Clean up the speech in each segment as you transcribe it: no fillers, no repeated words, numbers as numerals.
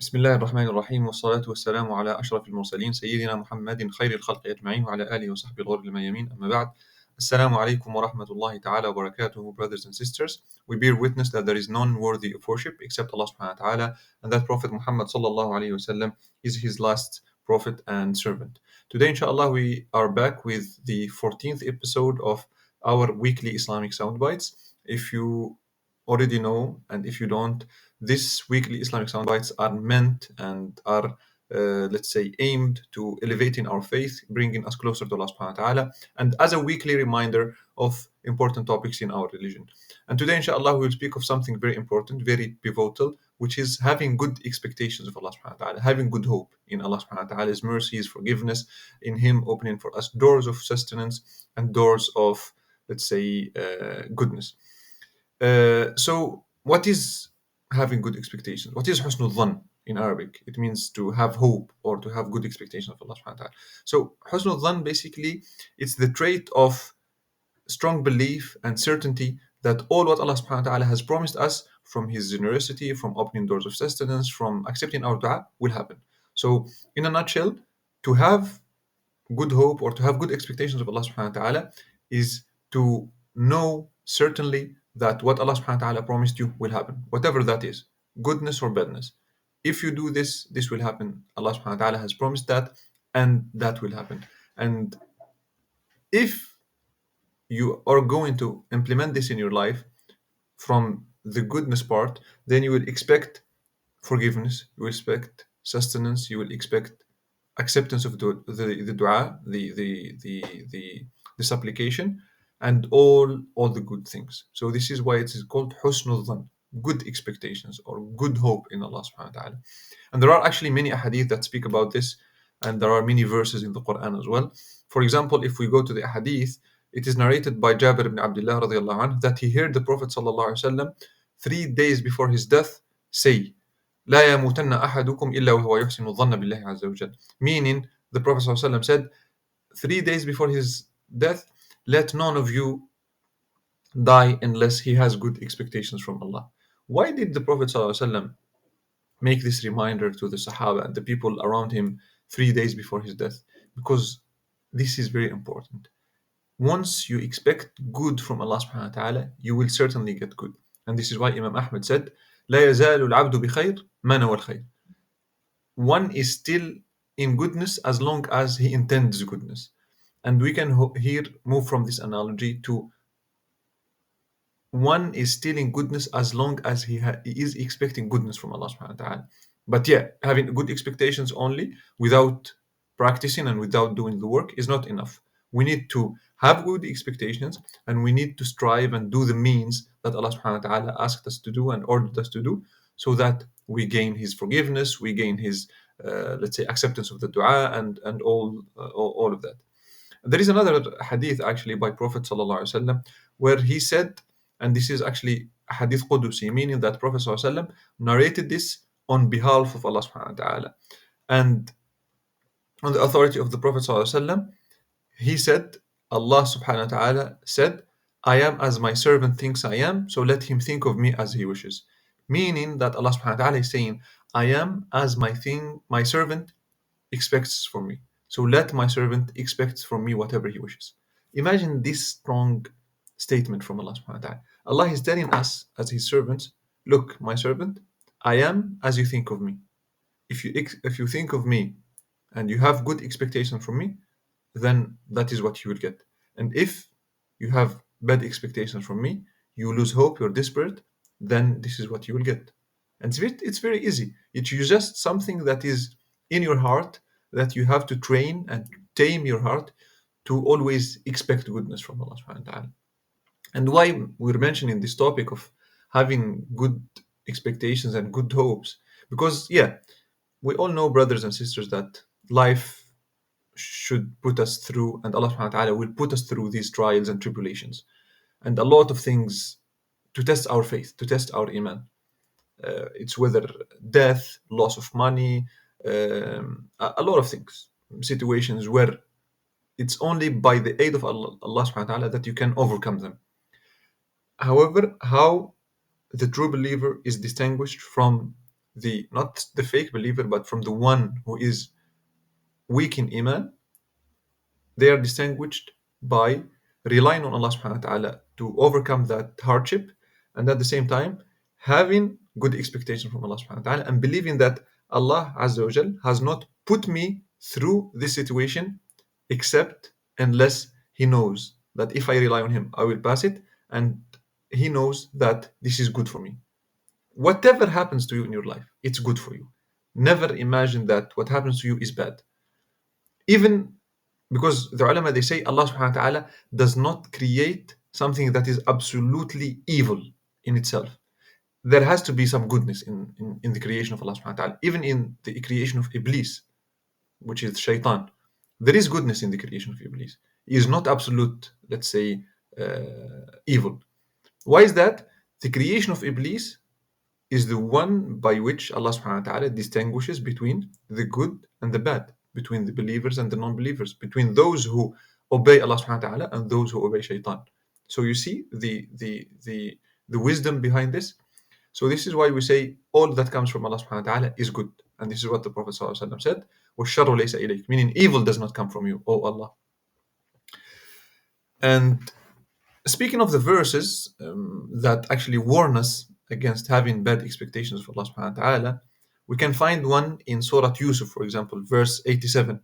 بسم الله الرحمن الرحيم والصلاة والسلام على أشرف المرسلين سيدنا محمد خير الخلق أجمعين وعلى آله وصحبه الغر الميامين أما بعد السلام عليكم ورحمة الله تعالى وبركاته. Brothers and sisters, we bear witness that there is none worthy of worship except Allah subhanahu wa ta'ala, and that Prophet Muhammad sallallahu alayhi wasallam is his last prophet and servant. Today inshallah we are back with the 14th episode of our weekly Islamic soundbites. If you already know, and if you don't, these weekly Islamic soundbites are meant and are, let's say, aimed to elevating our faith, bringing us closer to Allah subhanahu wa ta'ala, and as a weekly reminder of important topics in our religion. And today, inshallah, we will speak of something very important, very pivotal, which is having good expectations of Allah subhanahu wa ta'ala, having good hope in Allah subhanahu wa ta'ala's mercy, His forgiveness, in Him opening for us doors of sustenance and doors of, let's say, goodness. So what is having good expectations? What is husnul dhann in Arabic? It means to have hope or to have good expectations of Allah subhanahu wa ta'ala. So husnul dhann basically it's the trait of strong belief and certainty that all what Allah subhanahu wa ta'ala has promised us from His generosity, from opening doors of sustenance, from accepting our dua will happen. So in a nutshell, to have good hope or to have good expectations of Allah subhanahu wa ta'ala is to know certainly that what Allah subhanahu wa ta'ala promised you will happen, whatever that is, goodness or badness. If you do this, this will happen. Allah subhanahu wa ta'ala has promised that, and that will happen. And if you are going to implement this in your life from the goodness part, then you will expect forgiveness, you will expect sustenance, you will expect acceptance of the dua, the supplication, and all the good things. So this is why it is called husnul dhan, good expectations or good hope in Allah subhanahu wa ta'ala. And there are actually many ahadith that speak about this, and there are many verses in the Quran as well. For example, if we go to the ahadith, it is narrated by Jabir ibn Abdullah radiallahu anhu that he heard the Prophet sallallahu alaihi wasallam 3 days before his death say, لا يموتن أحدكم إلا وهو يحسن الظن بالله عز وجل. Meaning, the Prophet ﷺ said, 3 days before his death, let none of you die unless he has good expectations from Allah. Why did the Prophet ﷺ make this reminder to the Sahaba and the people around him 3 days before his death? Because this is very important. Once you expect good from Allah subhanahu wa ta'ala, you will certainly get good. And this is why Imam Ahmed said, لا يزال العبد بخير ما نوى الخير. One is still in goodness as long as he intends goodness. And we can here move from this analogy to one is still in goodness as long as he is expecting goodness from Allah subhanahu wa ta'ala. But yeah, having good expectations only without practicing and without doing the work is not enough. We need to have good expectations and we need to strive and do the means that Allah subhanahu wa ta'ala asked us to do and ordered us to do so that we gain His forgiveness, we gain His, let's say, acceptance of the dua and all of that. There is another hadith actually by Prophet sallallahu alaihi wasallam where he said, and this is actually a hadith Qudusi, meaning that Prophet sallallahu alaihi wasallam narrated this on behalf of Allah subhanahu wa ta'ala. And on the authority of the Prophet sallallahu alaihi wasallam, he said, Allah subhanahu wa ta'ala said, I am as my servant thinks I am, so let him think of me as he wishes. Meaning that Allah subhanahu wa ta'ala is saying, I am as my servant expects from me. So let my servant expect from me whatever he wishes. Imagine this strong statement from Allah subhanahu wa ta'ala. Allah is telling us as his servants, look, my servant, I am as you think of me. If you think of me and you have good expectation from me, then that is what you will get. And if you have bad expectations from me, you lose hope, you're desperate, then this is what you will get. And it's very easy. It's just something that is in your heart that you have to train and tame your heart to always expect goodness from Allah subhanahu wa ta'ala. And why we're mentioning this topic of having good expectations and good hopes? Because, yeah, we all know, brothers and sisters, that life should put us through, and Allah subhanahu wa ta'ala will put us through these trials and tribulations. And a lot of things to test our faith, to test our iman. It's whether death, loss of money, a lot of things, situations where it's only by the aid of Allah subhanahu wa ta'ala that you can overcome them. However, how the true believer is distinguished from the not the fake believer, but from the one who is weak in iman, they are distinguished by relying on Allah subhanahu wa ta'ala to overcome that hardship, and at the same time having good expectation from Allah subhanahu wa ta'ala and believing that Allah Azza wa Jal has not put me through this situation except unless He knows that if I rely on Him, I will pass it, and He knows that this is good for me. Whatever happens to you in your life, it's good for you. Never imagine that what happens to you is bad. Even because the ulama, they say Allah subhanahu wa ta'ala does not create something that is absolutely evil in itself. There has to be some goodness in the creation of Allah subhanahu wa ta'ala. Even in the creation of Iblis, which is shaitan, there is goodness in the creation of Iblis. He is not absolute, let's say, evil. Why is that? The creation of Iblis is the one by which Allah subhanahu wa ta'ala distinguishes between the good and the bad, between the believers and the non-believers, between those who obey Allah subhanahu wa ta'ala and those who obey shaitan. So you see the wisdom behind this. So this is why we say all that comes from Allah subhanahu wa ta'ala is good. And this is what the Prophet ﷺ said, وَالشَّرُّ لَيْسَ إِلَيْكَ, meaning evil does not come from you, O Allah. And speaking of the verses that actually warn us against having bad expectations of Allah subhanahu wa ta'ala, we can find one in Surah Yusuf, for example, verse 87,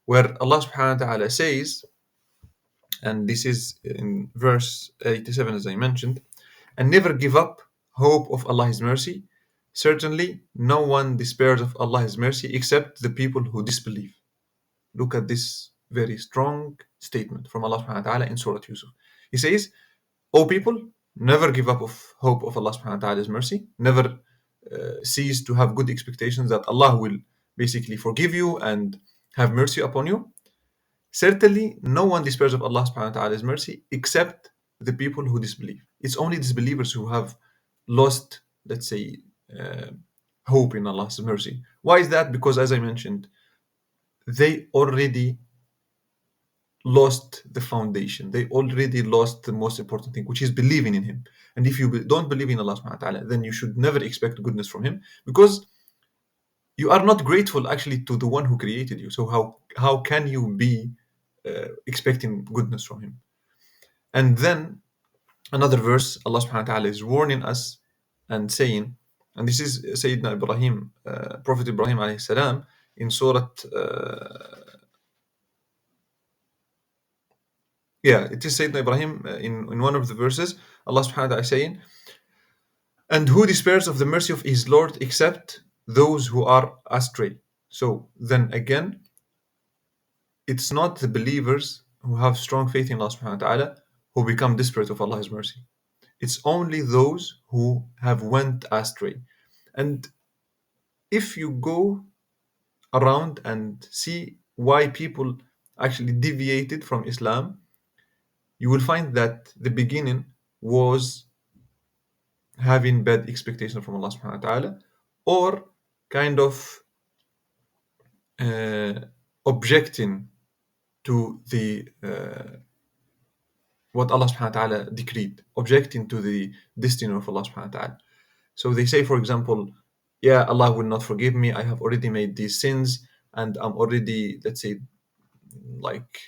where Allah subhanahu wa ta'ala says, and this is in verse 87 as I mentioned, and never give up hope of Allah's mercy. Certainly no one despairs of Allah's mercy except the people who disbelieve. Look at this very strong statement from Allah subhanahu wa ta'ala in Surah Yusuf. He says, O people, never give up of hope of Allah subhanahu wa ta'ala's mercy. Never cease to have good expectations that Allah will basically forgive you and have mercy upon you. Certainly, no one despairs of Allah subhanahu wa ta'ala's mercy except the people who disbelieve. It's only disbelievers who have lost, let's say, hope in Allah's mercy. Why is that? Because as I mentioned, they already lost the foundation. They already lost the most important thing, which is believing in Him. And if you don't believe in Allah subhanahu wa ta'ala, then you should never expect goodness from Him, because you are not grateful actually to the one who created you. So how can you be expecting goodness from Him? And then another verse, Allah subhanahu wa ta'ala is warning us and saying, and this is Sayyidina Ibrahim, Prophet Ibrahim alayhi salam, in Surah it is Sayyidina Ibrahim in one of the verses, Allah subhanahu wa ta'ala is saying, and who despairs of the mercy of his Lord except those who are astray. So then again, it's not the believers who have strong faith in Allah subhanahu wa ta'ala who become desperate of Allah's mercy. It's only those who have went astray. And if you go around and see why people actually deviated from Islam, you will find that the beginning was having bad expectations from Allah subhanahu wa ta'ala, or kind of objecting to the what Allah subhanahu wa ta'ala decreed, objecting to the destiny of Allah subhanahu wa ta'ala. So they say, for example, yeah, Allah will not forgive me, I have already made these sins, and I'm already, let's say, like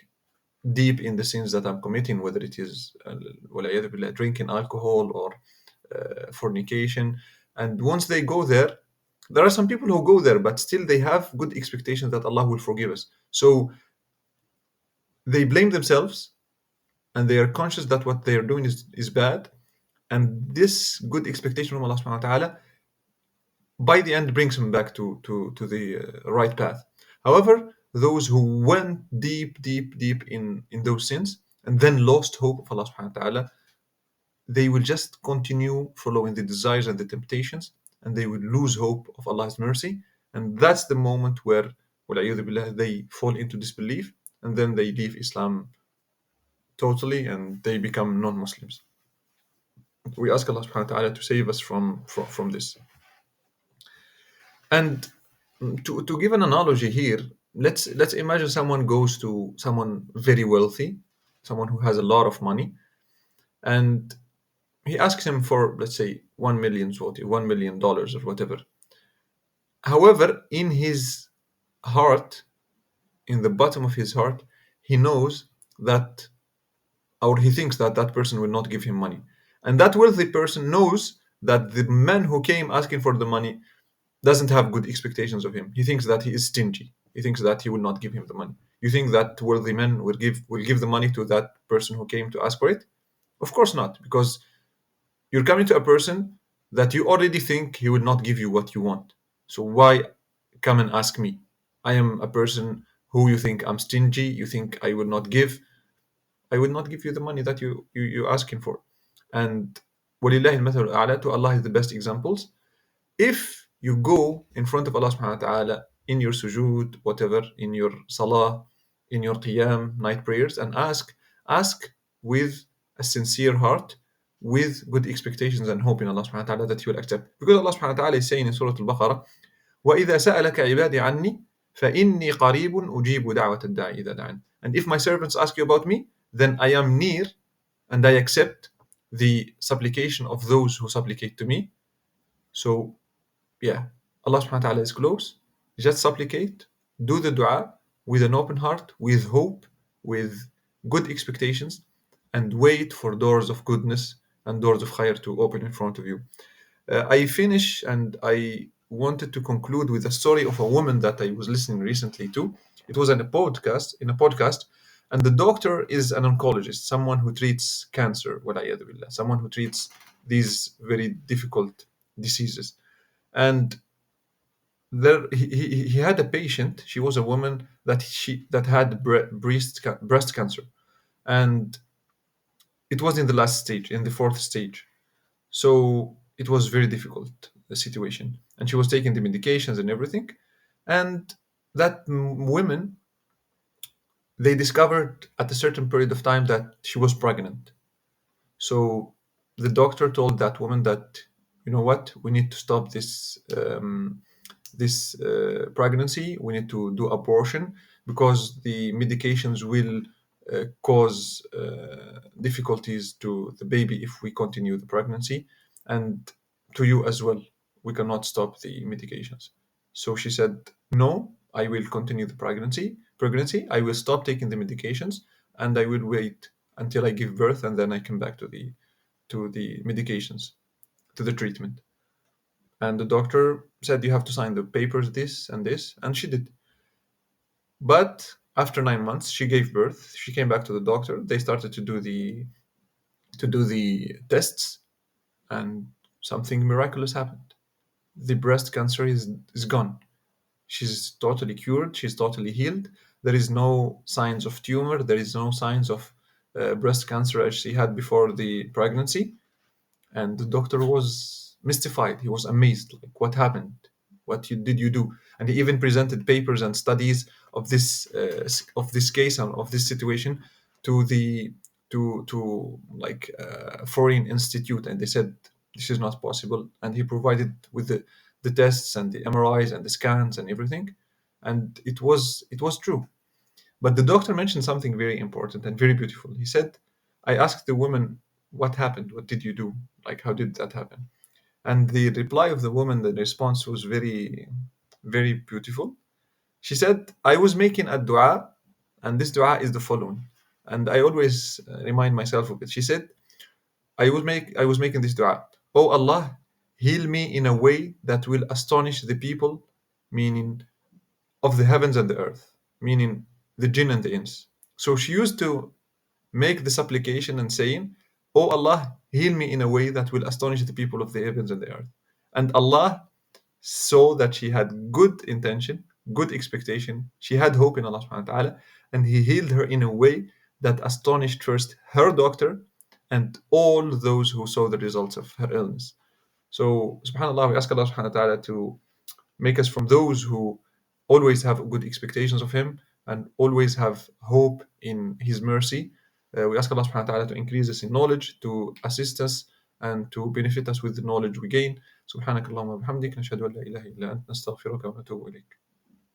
deep in the sins that I'm committing, whether it is drinking alcohol or fornication. And once they go there, there are some people who go there, but still they have good expectations that Allah will forgive us. So they blame themselves, and they are conscious that what they are doing is bad. And this good expectation from Allah subhanahu wa ta'ala, by the end, brings them back to the right path. However, those who went deep in those sins and then lost hope of Allah subhanahu wa ta'ala, they will just continue following the desires and the temptations, and they will lose hope of Allah's mercy. And that's the moment where they fall into disbelief, and then they leave Islam totally and they become non-Muslims. We ask Allah subhanahu wa ta'ala to save us from this. And to give an analogy here, let's imagine someone goes to someone very wealthy, someone who has a lot of money, and he asks him for, let's say, 1 million zloty, $1 million or whatever. However, in his heart, in the bottom of his heart, he knows that, or he thinks that that person will not give him money. And that wealthy person knows that the man who came asking for the money doesn't have good expectations of him. He thinks that he is stingy. He thinks that he will not give him the money. You think that wealthy man will give the money to that person who came to ask for it? Of course not, because you're coming to a person that you already think he will not give you what you want. So why come and ask me? I am a person who you think I'm stingy, you think I will not give. I will not give you the money that you're asking for. And وَلِلَّهِ الْمَثَلُ الْأَعْلَى, to Allah is the best examples. If you go in front of Allah subhanahu wa ta'ala in your sujood, whatever, in your salah, in your qiyam, night prayers, and ask with a sincere heart, with good expectations and hope in Allah subhanahu wa ta'ala that He will accept. Because Allah subhanahu wa ta'ala is saying in Surah Al-Baqarah, وَإِذَا سَأَلَكَ عِبَادِي عَنِّي فَإِنِّي قَرِيبٌ أُجِيبُ دَعْوَةَ الدَّاعِ إِذَا دَعَانِ. And if my servants ask you about me, then I am near and I accept the supplication of those who supplicate to me. So yeah, Allah subhanahu wa ta'ala is close. Just supplicate, do the dua with an open heart, with hope, with good expectations, and wait for doors of goodness and doors of khair to open in front of you. I finish and I wanted to conclude with a story of a woman that I was listening recently to. It was in a podcast, and the doctor is an oncologist, someone who treats cancer, وَالْعِيَاذُ بِاللَّهِ, someone who treats these very difficult diseases. And there he had a patient. She was a woman that had breast cancer, and it was in the last stage, in the fourth stage. So it was very difficult, the situation, and she was taking the medications and everything. And that women, they discovered at a certain period of time that she was pregnant. So the doctor told that woman that, you know what, we need to stop this pregnancy. We need to do abortion because the medications will cause difficulties to the baby if we continue the pregnancy, and to you as well. We cannot stop the medications. So she said, "No, I will continue the pregnancy. Pregnancy. I will stop taking the medications, and I will wait until I give birth, and then I come back to the medications, to the treatment." And the doctor said, "You have to sign the papers, this and this," and she did. But after 9 months, she gave birth. She came back to the doctor. They started to do the tests, and something miraculous happened. The breast cancer is gone. She's totally cured. She's totally healed. There is no signs of tumor. There is no signs of breast cancer as she had before the pregnancy. And the doctor was mystified. He was amazed. Like, what happened? Did you do? And he even presented papers and studies of this case and of this situation to the to like foreign institute, and they said this is not possible. And he provided with the tests and the MRIs and the scans and everything, and it was true. But the doctor mentioned something very important and very beautiful. He said, I asked the woman, what happened? What did you do? Like, how did that happen? And the reply of the woman, the response was very, very beautiful. She said, I was making a dua, and this dua is the following. And I always remind myself of it. She said, I was making this dua. Oh Allah, heal me in a way that will astonish the people, meaning of the heavens and the earth, meaning the jinn and the ins. So she used to make the supplication and saying, "Oh Allah, heal me in a way that will astonish the people of the heavens and the earth." And Allah saw that she had good intention, good expectation. She had hope in Allah subhanahu wa ta'ala, and He healed her in a way that astonished first her doctor and all those who saw the results of her illness. So, subhanAllah, we ask Allah subhanahu wa ta'ala to make us from those who always have good expectations of Him and always have hope in His mercy. We ask Allah subhanahu wa ta'ala to increase us in knowledge, to assist us, and to benefit us with the knowledge we gain. سبحانك اللهم وبحمدك نشهد أن لا إله إلا أنت نستغفرك ونتوب إليك.